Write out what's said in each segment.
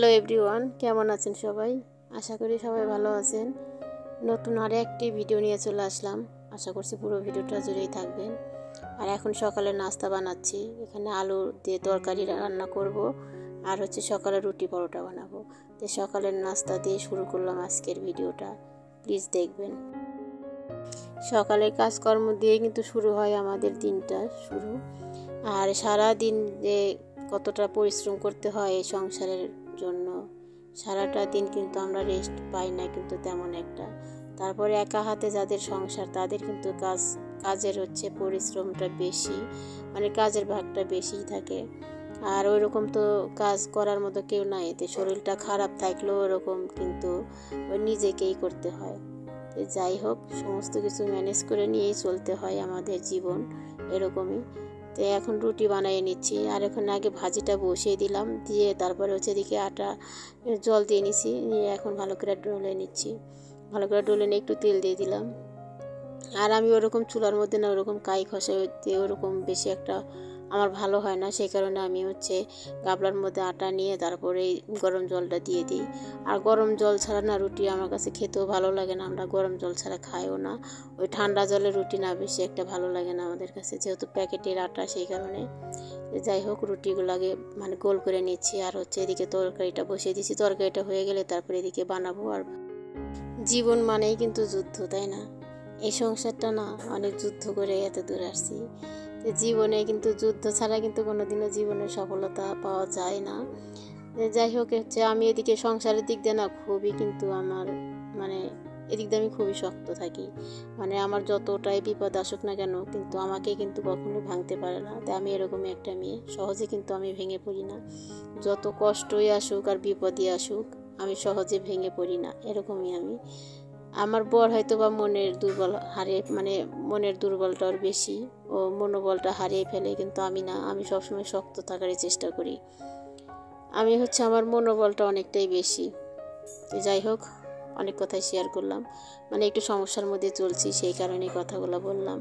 Hello everyone, কেমন আছেন সবাই? আশা করি সবাই ভালো আছেন। নতুন আরও একটি ভিডিও নিয়ে চলে আসলাম। আশা করছি পুরো ভিডিওটা জুড়েই থাকবেন। আর এখন সকালে নাস্তা বানাচ্ছি। এখানে আলু দিয়ে তরকারি রান্না করব, আর সকালে রুটি পরোটা বানাবো। তো সকালের নাস্তা দিয়ে শুরু করলাম আজকের ভিডিওটা, প্লিজ দেখবেন। সকালের কাজকর্ম দিয়ে কিন্তু শুরু হয় আমাদের দিনটা শুরু। আর সারা দিন যে কতটা পরিশ্রম করতে হয় এই সংসারের জন্য, সারাটা দিন কিন্তু আমরা রেস্ট পাই না কিন্তু তেমন একটা। তারপরে একা হাতে যাদের সংসার তাদের কিন্তু কাজের পরিশ্রমটা বেশি, মানে কাজের ভাগটা বেশিই থাকে। আর ওইরকম তো কাজ করার মতো কেউ নাই, এতে শরীরটা খারাপ থাকলেও ওরকম কিন্তু ওই নিজেকেই করতে হয়। যাই হোক, সমস্ত কিছু ম্যানেজ করে নিয়েই চলতে হয় আমাদের জীবন, এরকমই। তো এখন রুটি বানিয়ে নিচ্ছি, আর এখন আগে ভাজিটা বসিয়ে দিলাম, দিয়ে তারপরে এদিকে আটা জল দিয়ে নিচ্ছি, নিয়ে এখন ভালো করে ডলে নিচ্ছি। ভালো করে ডলে নিয়ে একটু তেল দিয়ে দিলাম। আর আমি ওরকম চুলার মধ্যে না ওরকম কাই খসে ওরকম বেশি একটা আমার ভালো হয় না, সেই কারণে আমি গাবলার মধ্যে আটা নিয়ে তারপরে গরম জলটা দিয়ে দিই। আর গরম জল ছাড়া না রুটি আমার কাছে খেতেও ভালো লাগে না, আমরা গরম জল ছাড়া খাইও না। ওই ঠান্ডা জলের রুটি না বেশি একটা ভালো লাগে না আমাদের কাছে, যেহেতু প্যাকেটের আটা, সেই কারণে। যাই হোক, রুটিগুলোকে মানে গোল করে নিচ্ছি, আর এদিকে তরকারিটা বসিয়ে দিচ্ছি। তরকারিটা হয়ে গেলে তারপরে এদিকে বানাবো। আর জীবন মানেই কিন্তু যুদ্ধ, তাই না? এই সংসারটা না অনেক যুদ্ধ করে এত দূর আসছি। তো জীবনে কিন্তু যুদ্ধ ছাড়া কিন্তু কোনোদিনও জীবনে সফলতা পাওয়া যায় না। যাই হোক, আমি এদিকে সংসারের দিক দিয়ে না খুবই কিন্তু আমার মানে এদিক দিয়ে আমি খুবই শক্ত থাকি। মানে আমার যতটাই বিপদ আসুক না কেন, কিন্তু আমাকে কিন্তু কখনো ভাঙতে পারে না। তাই আমি এরকমই একটা মেয়ে, সহজে কিন্তু আমি ভেঙে পড়ি না। যত কষ্টই আসুক আর বিপদই আসুক, আমি সহজে ভেঙে পড়ি না, এরকমই আমি। আমার বর হয়তো বা মনের দুর্বলটা ওর বেশি, ও মনোবলটা হারিয়ে ফেলে, কিন্তু আমি না, আমি সবসময় শক্ত থাকারই চেষ্টা করি। আমি আমার মনোবলটা অনেকটাই বেশি। তো যাই হোক, অনেক কথাই শেয়ার করলাম, মানে একটু সমস্যার মধ্যে চলছি, সেই কারণে কথাগুলো বললাম।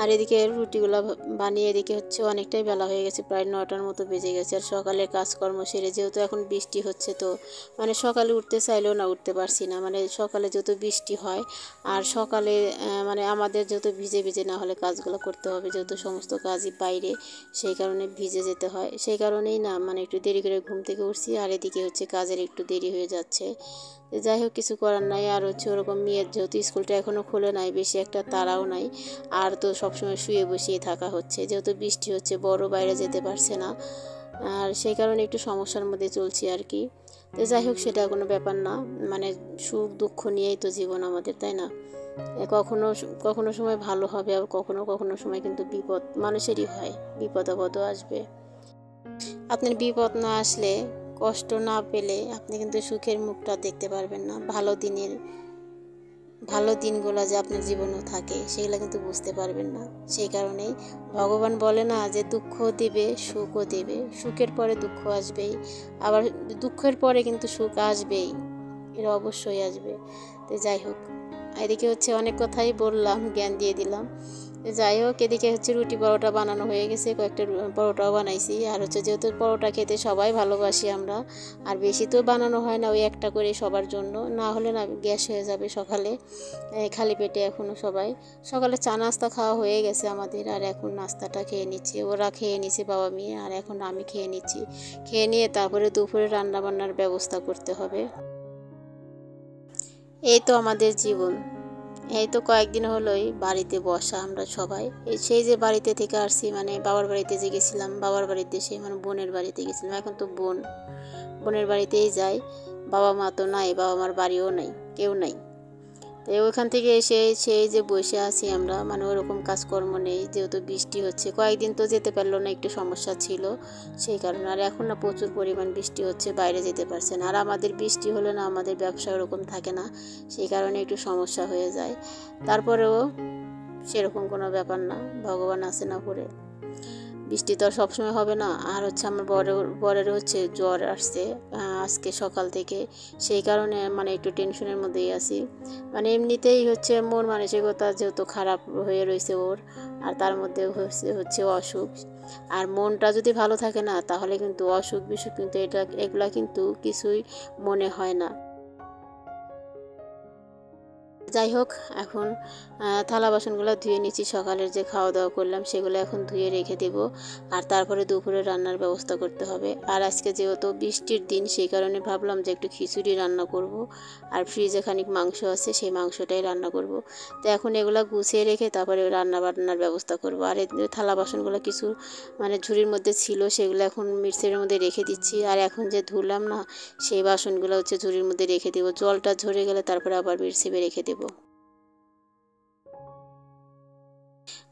আর এদিকে রুটিগুলো বানিয়ে এদিকে অনেকটাই বেলা হয়ে গেছে, প্রায় 9টার মতো বেজে গেছে। আর সকালের কাজকর্ম সেরে, যেহেতু এখন বৃষ্টি হচ্ছে, তো মানে সকালে উঠতে চাইলেও না উঠতে পারছি না। মানে সকালে যেহেতু বৃষ্টি হয়, আর সকালে মানে আমাদের যেহেতু ভিজে ভিজে না হলে কাজগুলো করতে হবে, যেহেতু সমস্ত কাজই বাইরে, সেই কারণে ভিজে যেতে হয়। সেই কারণেই না মানে একটু দেরি করে ঘুম থেকে উঠছি, আর এদিকে কাজের একটু দেরি হয়ে যাচ্ছে। যাই হোক, কিছু করার নাই। আর ওরকম মেয়ের যেহেতু স্কুলটা এখনও খোলে নাই, বেশি একটা তাড়াও নাই। আর তো সবসময় শুয়ে বসিয়ে থাকা হচ্ছে, যেহেতু বৃষ্টি হচ্ছে, বড় বাইরে যেতে পারছে না, আর সেই কারণে একটু সমস্যার মধ্যে চলছি আর কি। তো যাই হোক, সেটা কোনো ব্যাপার না, মানে সুখ দুঃখ নিয়েই তো জীবন আমাদের, তাই না? কখনো কখনো সময় ভালো হবে, আর কখনো কখনো সময় কিন্তু বিপদ মানুষেরই হয়, বিপদ আপদও আসবে। আপনার বিপদ না আসলে, কষ্ট না পেলে আপনি কিন্তু সুখের মুখটা দেখতে পারবেন না। ভালো দিনগুলো যে আপনার জীবনেও থাকে, সেগুলো কিন্তু বুঝতে পারবেন না। সেই কারণেই ভগবান বলে না যে দুঃখ দেবে, সুখও দেবে, সুখের পরে দুঃখ আসবেই, আবার দুঃখের পরে কিন্তু সুখ আসবেই, এরা অবশ্যই আসবে। তো যাই হোক, এদিকে অনেক কথাই বললাম, জ্ঞান দিয়ে দিলাম। যাই হোক, এদিকে রুটি পরোটা বানানো হয়ে গেছে, কয়েকটা পরোটাও বানাইছি। আর যেহেতু পরোটা খেতে সবাই ভালোবাসি আমরা, আর বেশি তো বানানো হয় না, ওই একটা করে সবার জন্য, না হলে না গ্যাস হয়ে যাবে সকালে খালি পেটে। এখনও সকালে চা নাস্তা খাওয়া হয়ে গেছে আমাদের, আর এখন নাস্তাটা খেয়ে নিচ্ছি। ওরা খেয়ে নিচ্ছে, বাবা মেয়ে, আর এখন আমি খেয়ে নিচ্ছি। খেয়ে নিয়ে তারপরে দুপুরে রান্নাবান্নার ব্যবস্থা করতে হবে। এই তো আমাদের জীবন। এই তো কয়েকদিন হলোই বাড়িতে বসা আমরা সবাই, সেই যে বাড়িতে থেকে আসছি, মানে বাবার বাড়িতে যে গেছিলাম, বাবার বাড়িতে সেই মানে বোনের বাড়িতে গেছিলাম, এখন তো বোনের বাড়িতেই যাই। বাবা মা তো নাই, বাবা মার বাড়িও নাই, কেউ নাই। তো ওইখান থেকে এসে সেই যে বসে আছি আমরা, মানে ওরকম কাজকর্ম নেই, যেহেতু বৃষ্টি হচ্ছে। কয়েকদিন তো যেতে পারলো না, একটু সমস্যা ছিল, সেই কারণে। আর এখন না প্রচুর পরিমাণ বৃষ্টি হচ্ছে, বাইরে যেতে পারছে না। আর আমাদের বৃষ্টি হলে না আমাদের ব্যবসা ওরকম থাকে না, সেই কারণে একটু সমস্যা হয়ে যায়। তারপরেও সেরকম কোনো ব্যাপার না, ভগবান আছে না করে। বৃষ্টি তো আর সবসময় হবে না। আর আমার বরের জ্বর আসছে আজকে সকাল থেকে, সেই কারণে মানে একটু টেনশনের মধ্যেই আছি। মানে এমনিতেই মন মানসিকতা যেহেতু খারাপ হয়ে রয়েছে ওর, আর তার মধ্যে অসুখ, আর মনটা যদি ভালো থাকে না তাহলে কিন্তু অসুখ বিসুখ কিন্তু এগুলা কিন্তু কিছুই মনে হয় না। যাই হোক, এখন থালা বাসনগুলো ধুয়ে নিচ্ছি। সকালের যে খাওয়া দাওয়া করলাম সেগুলো এখন ধুয়ে রেখে দেব, আর তারপরে দুপুরে রান্নার ব্যবস্থা করতে হবে। আর আজকে যেহেতু বৃষ্টির দিন সেই কারণে ভাবলাম যে একটু খিচুড়ি রান্না করব, আর ফ্রিজে খানিক মাংস আছে সেই মাংসটাই রান্না করব। তো এখন এগুলো গুছিয়ে রেখে তারপরে রান্না বান্নার ব্যবস্থা করব। আর এই থালা বাসনগুলো কিছু মানে ঝুড়ির মধ্যে ছিল সেগুলো এখন মিক্সির মধ্যে রেখে দিচ্ছি। আর এখন যে ধুলাম না সেই বাসনগুলো হচ্ছে ঝুড়ির মধ্যে রেখে দেবো, জলটা ঝরে গেলে তারপরে আবার মিক্সিতে রেখে দেবো।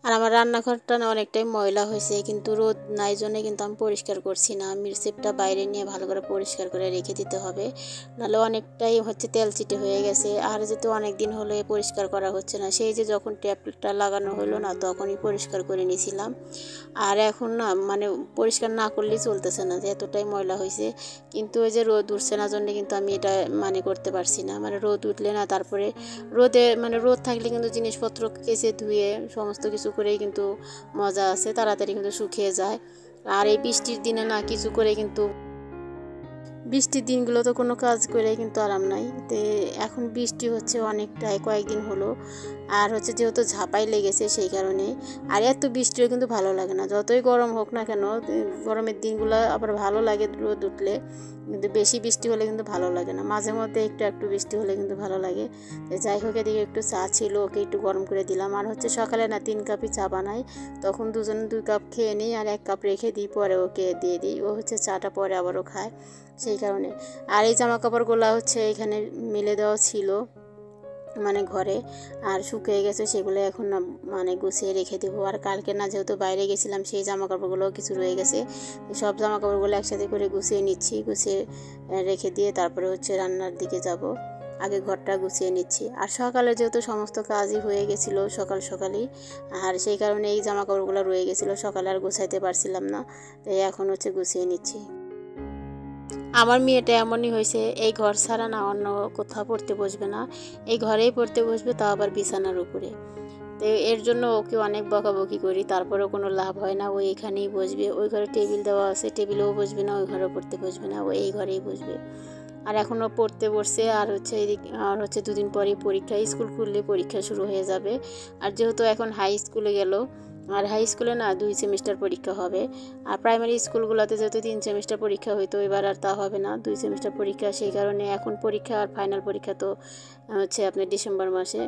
আর আমার রান্নাঘরটা না অনেকটাই ময়লা হয়েছে, কিন্তু রোদ নাই জন্য কিন্তু আমি পরিষ্কার করছি না। মিরসেপটা বাইরে নিয়ে ভালো করে পরিষ্কার করে রেখে দিতে হবে, নাহলে অনেকটাই হচ্ছে তেল চিটে হয়ে গেছে। আর যেহেতু অনেক দিন হলে পরিষ্কার করা হচ্ছে না, সেই যে যখন ট্যাপটা লাগানো হলো না তখনই পরিষ্কার করে নিয়েছিলাম। আর এখন না মানে পরিষ্কার না করলেই চলতেছে না, যে এতটাই ময়লা হয়েছে। কিন্তু ওই যে রোদ উঠছে না জন্য কিন্তু আমি এটা মানে করতে পারছি না। মানে রোদ উঠলে না তারপরে রোদ থাকলে কিন্তু জিনিসপত্র কেচে ধুয়ে সমস্ত কিছু করেই কিন্তু মজা আছে, তাড়াতাড়ি কিন্তু শুকিয়ে যায়। আর এই বৃষ্টির দিনে না কিছু করে কিন্তু বৃষ্টির দিনগুলো তো কোনো কাজ করে কিন্তু আরাম নাই। তো এখন বৃষ্টি হচ্ছে অনেকটাই, কয়েকদিন হলো। আর হচ্ছে যেহেতু ঝাঁপাই লেগেছে সেই কারণে। আর এত বৃষ্টিও কিন্তু ভালো লাগে না, যতই গরম হোক না কেন। গরমের দিনগুলো আবার ভালো লাগে রোদ উঠলে, কিন্তু বেশি বৃষ্টি হলে কিন্তু ভালো লাগে না। মাঝে মধ্যে একটু বৃষ্টি হলে কিন্তু ভালো লাগে। তো যাই হোক, এদিকে একটু চা ছিল, ওকে একটু গরম করে দিলাম। আর হচ্ছে সকালে না 3 কাপই চা বানাই, তখন দুজনে 2 কাপ খেয়ে নিই আর 1 কাপ রেখে দিই, পরে ওকে দিয়ে দিই। ও হচ্ছে চাটা পরে আবারও খায় সেই কারণে। আর এই জামা কাপড়গুলো হচ্ছে এখানে মেলে দেওয়া ছিল মানে ঘরে, আর শুকিয়ে গেছে, সেগুলো এখন না মানে গুছিয়ে রেখে দেবো। আর কালকে না যেহেতু বাইরে গেছিলাম সেই জামা কাপড়গুলোও কিছু রয়ে গেছে, সব জামা কাপড়গুলো একসাথে করে গুছিয়ে নিচ্ছি। গুছিয়ে রেখে দিয়ে তারপরে হচ্ছে রান্নার দিকে যাব। আগে ঘরটা গুছিয়ে নিচ্ছি। আর সকালে যেহেতু সমস্ত কাজই হয়ে গেছিলো সকালেই, আর সেই কারণে এই জামা কাপড়গুলো রয়ে গেছিলো, সকালে আর গুছাইতে পারছিলাম না। তাই এখন হচ্ছে গুছিয়ে নিচ্ছি। আমার মেয়েটা এমনই হয়েছে, এই ঘর ছাড়া না অন্য কোথাও পড়তে বসবে না, এই ঘরেই পড়তে বসবে, তাও আবার বিছানার উপরে। তো এর জন্য ওকে অনেক বকাবকি করি, তারপরেও কোনো লাভ হয় না। ও এখানেই বসবে, ওই ঘরে টেবিল দেওয়া আছে, টেবিলেও বসবে না, ওই ঘরেও পড়তে বসবে না, ও এই ঘরেই বসবে। আর এখনও পড়তে বসছে। আর হচ্ছে 2 দিন পরেই পরীক্ষা, স্কুল খুললে পরীক্ষা শুরু হয়ে যাবে। আর যেহেতু এখন হাই স্কুলে গেল, আর হাই স্কুলে না 2 সেমিস্টার পরীক্ষা হবে। আর প্রাইমারি স্কুলগুলোতে যেহেতু 3 সেমিস্টার পরীক্ষা হইতো, এবার আর তা হবে না, 2 সেমিস্টার পরীক্ষা। সেই কারণে এখন পরীক্ষা, আর ফাইনাল পরীক্ষা তো হচ্ছে আপনার ডিসেম্বর মাসে।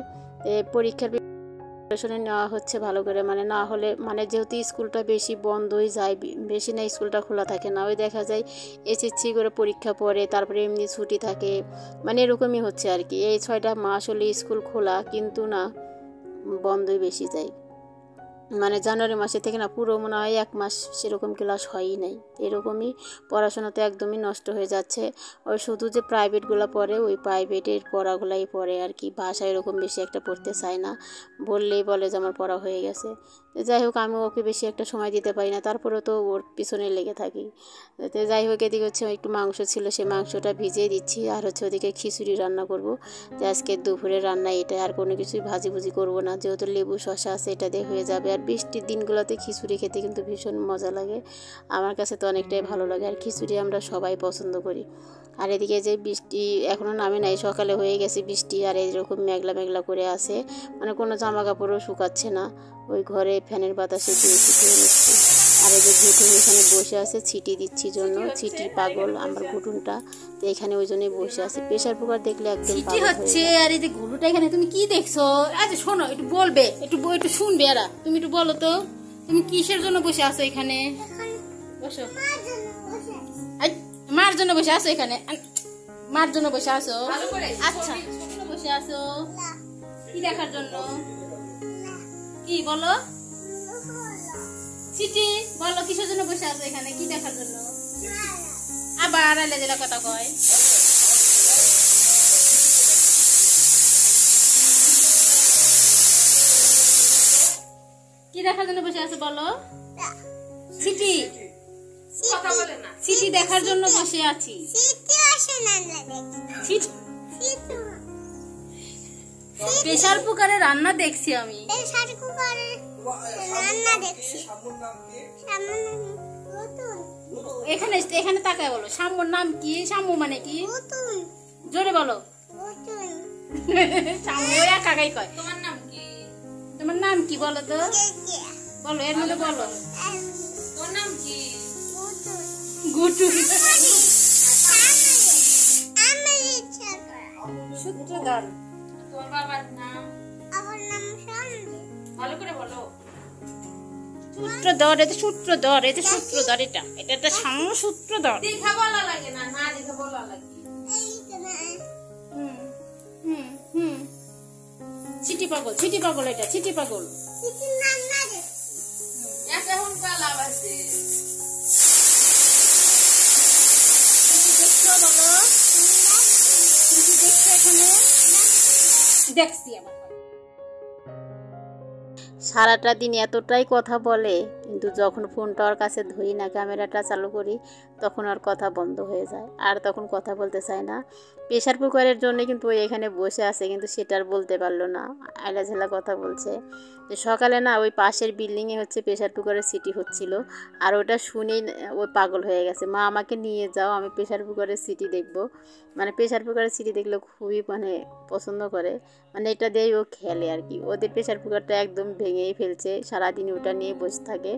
পরীক্ষার প্রিপারেশনে নেওয়া হচ্ছে ভালো করে, মানে না হলে মানে যেহেতু স্কুলটা বেশি বন্ধই যায়, বেশি না স্কুলটা খোলা থাকে না। ওই দেখা যায় এসএসসি করে পরীক্ষা পড়ে তারপরে এমনি ছুটি থাকে, মানে এরকমই হচ্ছে আর কি। এই 6টা মাস হলে স্কুল খোলা, কিন্তু না বন্ধই বেশি যায়। মানে জানুয়ারি মাসে থেকে না পুরো মনে হয় 1 মাস সেরকম ক্লাস হয়ই নাই। এরকমই পড়াশোনা তো একদমই নষ্ট হয়ে যাচ্ছে। ওই শুধু যে প্রাইভেটগুলো পড়ে, ওই প্রাইভেটের পড়াগুলাই পড়ে আর কি, ভাষা এরকম বেশি একটা পড়তে চায় না, বললেই বলে যে আমার পড়া হয়ে গেছে। যাই হোক, আমি ওকে বেশি একটা সময় দিতে পারি না, তারপরেও তো ওর পিছনে লেগে থাকি। তো যাই হোক, এদিকে হচ্ছে একটু মাংস ছিল, সেই মাংসটা ভিজিয়ে দিচ্ছি। আর হচ্ছে ওদিকে খিচুড়ি রান্না করব। তো আজকে দুপুরে রান্না এটা, আর কোনো কিছুই ভাজি করব না, যেহেতু লেবু শসা আছে এটা দিয়ে হয়ে যাবে। আর বৃষ্টির দিনগুলোতে খিচুড়ি খেতে কিন্তু ভীষণ মজা লাগে, আমার কাছে তো অনেকটাই ভালো লাগে। আর খিচুড়ি আমরা সবাই পছন্দ করি। আর এদিকে যে বৃষ্টি এখনও নামে নাই, সকালে হয়ে গেছে বৃষ্টি, আর এইরকম মেঘলা করে আছে, মানে কোনো জামা কাপড়ও শুকাচ্ছে না। ওই ঘরে ফ্যানের বাতাসে দিয়ে শুকিয়ে নিচ্ছি। আর এই যে ঘুটুন এখানে বসে আছে ছিটি দিচ্ছি জন্য, ছিটি পাগল আমার ঘুটুনটা, তো এখানে ওই জন্যই বসে আছে। প্রেশার কুকার দেখলে একদম পাগল হচ্ছে। আর এই যে ঘুটুটা এখানে তুমি কি দেখছো? আচ্ছা শোনো, একটু বলবে, একটু শুনবে। এরা তুমি একটু বলো তো, তুমি কিসের জন্য বসে আছো এখানে? বসো। মার জন্য বসে আছো এখানে? মার জন্য বসে আছো? আচ্ছা, বসে আছো কি দেখার জন্য? কি বলো সিটি, বলো কিসের জন্য বসে আছো এখানে, কি দেখার জন্য? আবার আড়াইলে জেলা কথা কয়। কি দেখার জন্য বসে আছো বলো? সিটি কথা বলে না, সিটি দেখার জন্য বসে আছি। প্রেসার কুকারে রান্না দেখছি আমি। এখানে এখানে তাকায় বলো, শাম্মুর নাম কি? শাম্মু মানে কি? জোরে বলো। শাম্মু একাই কয়। তোমার নাম কি? তোমার নাম কি বলো তো? বলো, এর মধ্যে বলো। তোর নাম কি? গুটু। সূত্রধর। তোমার বাবার নাম? আমার নাম শান্তি। ভালো করে বলো। সূত্রধর, এটা সূত্রধর, এটা সূত্রধর, এটা একটা শাম্মু সূত্রধর। দেখা বলা লাগে না, না দেখা বলা লাগে। চিটি পাগল, চিটি পাগল, এটা চিটি পাগল। চিটির নাম না রে। এটা এখন পালা আছে। চিটি দেখছো বলো? চিটি দেখছো এখানে? দেখছি আমার। সারাটা দিন এতটাই কথা বলে, কিন্তু যখন ফোনটা ওর কাছে ধরি না, ক্যামেরাটা চালু করি, তখন ওর কথা বন্ধ হয়ে যায়, আর তখন কথা বলতে চায় না। প্রেশার কুকারের জন্য কিন্তু ওই এখানে বসে আছে, কিন্তু সেটা আর বলতে পারলো না, আইলাঝেলা কথা বলছে। তো সকালে না ওই পাশের বিল্ডিংয়ে হচ্ছে প্রেশার কুকারের সিটি হচ্ছিল, আর ওটা শুনেই ওই পাগল হয়ে গেছে, মা আমাকে নিয়ে যাও, আমি প্রেশার কুকারের সিটি দেখবো। মানে প্রেশার কুকারের সিটি দেখলে খুবই মানে পছন্দ করে, মানে এটা দিয়েই ও খেলে আর কি। ওদের প্রেশার কুকারটা একদম ভেঙেই ফেলছে, সারাদিন ওটা নিয়ে বসে থাকে।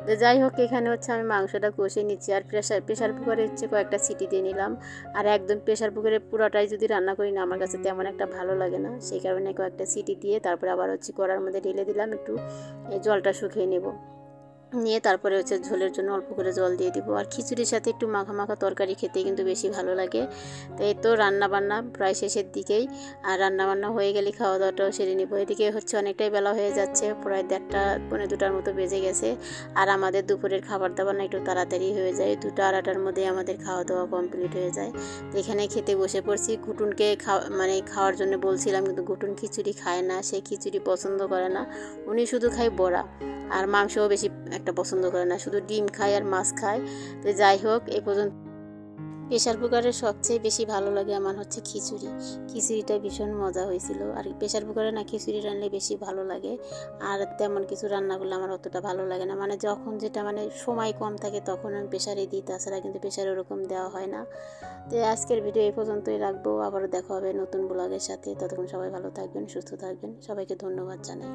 তো যাই হোক, এখানে হচ্ছে আমি মাংসটা কষে নিচ্ছি, আর প্রেশার কুকারে হচ্ছে কয়েকটা সিটি দিয়ে নিলাম। আর একদম প্রেশার কুকারে পুরোটাই যদি রান্না করি না, আমার কাছে তেমন একটা ভালো লাগে না, সেই কারণে কয়েকটা সিটি দিয়ে তারপরে আবার হচ্ছে কড়ার মধ্যে ঢেলে দিলাম, একটু জলটা শুকিয়ে নেব, নিয়ে তারপরে হচ্ছে ঝোলের জন্য অল্প করে জল দিয়ে দিব। আর খিচুড়ির সাথে একটু মাখা মাখা তরকারি খেতে কিন্তু বেশি ভালো লাগে। তো এই তো রান্নাবান্না প্রায় শেষের দিকেই, আর রান্নাবান্না হয়ে গেলে খাওয়া দাওয়াটাও সেরে নিব। এদিকে হচ্ছে অনেকটাই বেলা হয়ে যাচ্ছে, প্রায় 1:30 পৌনে 2টার মতো বেজে গেছে। আর আমাদের দুপুরের খাবার দাবার না একটু তাড়াতাড়ি হয়ে যায়, 2টা আড়াটার মধ্যে আমাদের খাওয়া দাওয়া কমপ্লিট হয়ে যায়। তো এখানে খেতে বসে পড়ছি। ঘুটুনকে খাওয়ার জন্য বলছিলাম, কিন্তু ঘুটুন খিচুড়ি খায় না, সে খিচুড়ি পছন্দ করে না, উনি শুধু খায় বড়া, আর মাংসও বেশি একটা পছন্দ করে না, শুধু ডিম খায় আর মাছ খায়। তো যাই হোক, এ পর্যন্ত প্রেশার কুকারের সবচেয়ে বেশি ভালো লাগে আমার হচ্ছে খিচুড়ি। খিচুড়িটা ভীষণ মজা হয়েছিল, আর প্রেশার কুকারে না খিচুড়ি রান্নালে বেশি ভালো লাগে। আর তেমন কিছু রান্না করলে আমার অতটা ভালো লাগে না, মানে যখন যেটা মানে সময় কম থাকে তখন আমি প্রেশারে দিই, তাছাড়া কিন্তু প্রেশারে ওরকম দেওয়া হয় না। তো আজকের ভিডিও এই পর্যন্তই রাখবো, আবারও দেখা হবে নতুন ব্লগের সাথে। ততক্ষণ সবাই ভালো থাকবেন, সুস্থ থাকবেন, সবাইকে ধন্যবাদ জানাই।